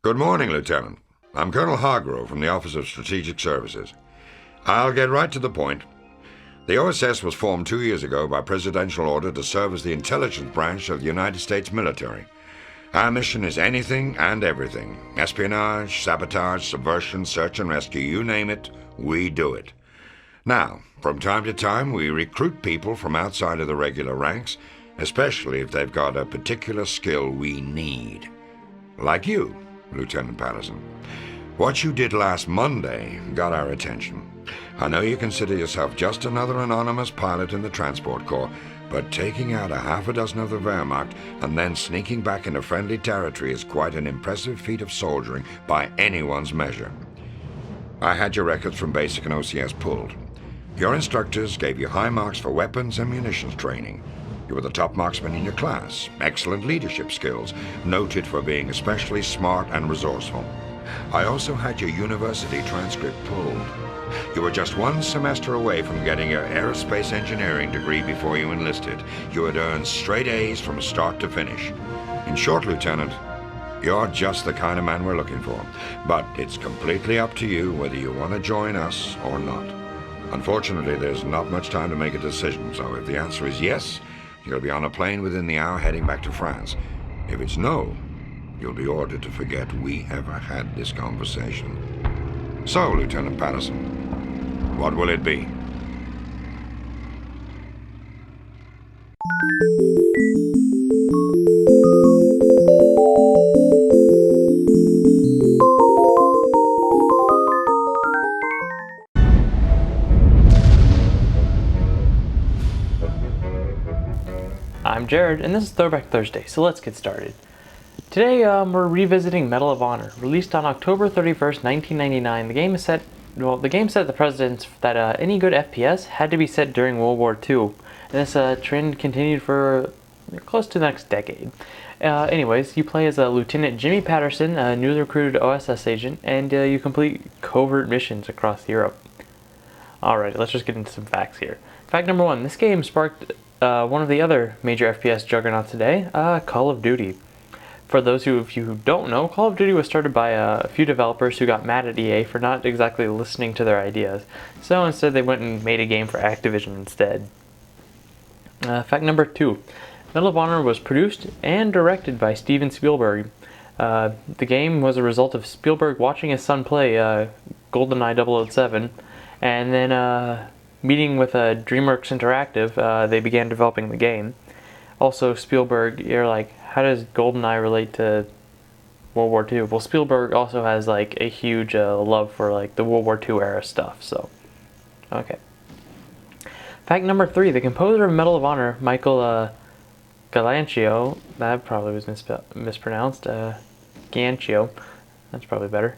Good morning, Lieutenant. I'm Colonel Hargrove from the Office of Strategic Services. I'll get right to the point. The OSS was formed 2 years ago by presidential order to serve as the intelligence branch of the United States military. Our mission is anything and everything. Espionage, sabotage, subversion, search and rescue, you name it, we do it. Now, from time to time, we recruit people from outside of the regular ranks, especially if they've got a particular skill we need. Like you, Lieutenant Patterson. What you did last Monday got our attention. I know you consider yourself just another anonymous pilot in the Transport Corps, but taking out a half a dozen of the Wehrmacht and then sneaking back into friendly territory is quite an impressive feat of soldiering by anyone's measure. I had your records from basic and OCS pulled. Your instructors gave you high marks for weapons and munitions training. You were the top marksman in your class, excellent leadership skills, noted for being especially smart and resourceful. I also had your university transcript pulled. You were just 1 semester away from getting your aerospace engineering degree before you enlisted. You had earned straight A's from start to finish. In short, Lieutenant, you're just the kind of man we're looking for. But it's completely up to you whether you want to join us or not. Unfortunately, there's not much time to make a decision, so if the answer is yes, you'll be on a plane within the hour heading back to France. If it's no, you'll be ordered to forget we ever had this conversation. So, Lieutenant Patterson, what will it be? I'm Jared, and this is Throwback Thursday, so let's get started. Today, we're revisiting Medal of Honor. Released on October 31st, 1999, the game set the precedence that any good FPS had to be set during World War II, and this trend continued for close to the next decade. Anyways, you play as Lieutenant Jimmy Patterson, a newly recruited OSS agent, and you complete covert missions across Europe. Alright, let's just get into some facts here. Fact number 1, this game sparked one of the other major FPS juggernauts today, Call of Duty. For those of you who don't know, Call of Duty was started by a few developers who got mad at EA for not exactly listening to their ideas, so instead they went and made a game for Activision instead. Fact number 2, Medal of Honor was produced and directed by Steven Spielberg. The game was a result of Spielberg watching his son play GoldenEye 007, and then meeting with DreamWorks Interactive, they began developing the game. Also, Spielberg, you're like, how does GoldenEye relate to World War II? Well, Spielberg also has like a huge love for like the World War II era stuff, so okay. Fact number 3, the composer of Medal of Honor, Michael Giacchio, that probably was mispronounced, Giacchio, that's probably better,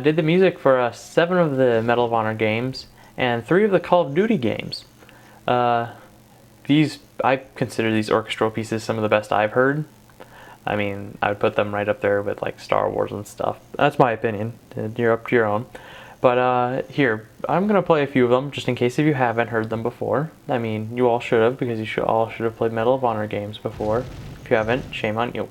did the music for 7 of the Medal of Honor games and 3 of the Call of Duty games. I consider these orchestral pieces some of the best I've heard. I mean, I would put them right up there with like Star Wars and stuff. That's my opinion. You're up to your own. But here, I'm going to play a few of them just in case if you haven't heard them before. I mean, you all should have, because you all should have played Medal of Honor games before. If you haven't, shame on you.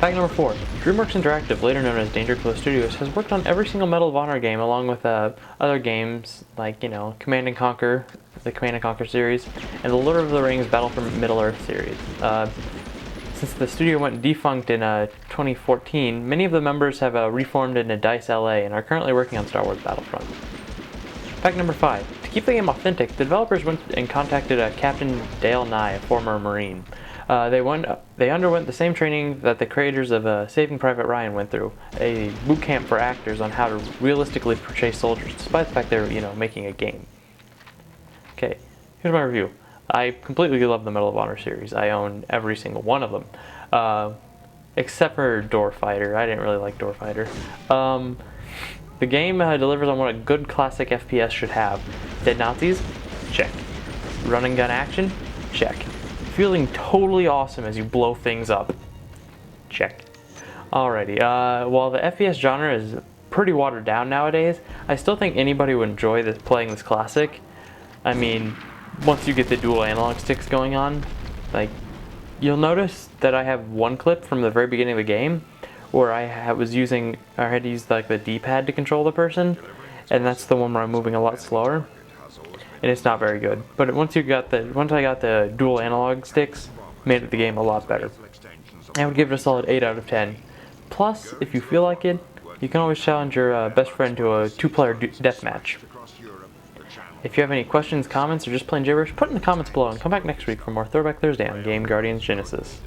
Fact number 4. DreamWorks Interactive, later known as Danger Close Studios, has worked on every single Medal of Honor game along with other games like, Command & Conquer, the Command & Conquer series, and the Lord of the Rings Battle for Middle-earth series. Since the studio went defunct in 2014, many of the members have reformed into DICE LA and are currently working on Star Wars Battlefront. Fact number 5. To keep the game authentic, the developers went and contacted Captain Dale Nye, a former Marine. They underwent the same training that the creators of Saving Private Ryan went through, a boot camp for actors on how to realistically portray soldiers, despite the fact they're, making a game. Okay, here's my review. I completely love the Medal of Honor series. I own every single one of them, except for Door Fighter. I didn't really like Door Fighter. The game delivers on what a good classic FPS should have. Dead Nazis? Check. Run and gun action? Check. Feeling totally awesome as you blow things up? Check. Alrighty, while the FPS genre is pretty watered down nowadays, I still think anybody would enjoy playing this classic. I mean, once you get the dual analog sticks going on, you'll notice that I have one clip from the very beginning of the game where I had to use the D-pad to control the person, and that's the one where I'm moving a lot slower, and it's not very good. But once I got the dual analog sticks, made the game a lot better. I would give it a solid 8 out of 10. Plus, if you feel like it, you can always challenge your best friend to a 2-player deathmatch. If you have any questions, comments, or just plain gibberish, put it in the comments below and come back next week for more Throwback Thursday on GameGuardians Genesis.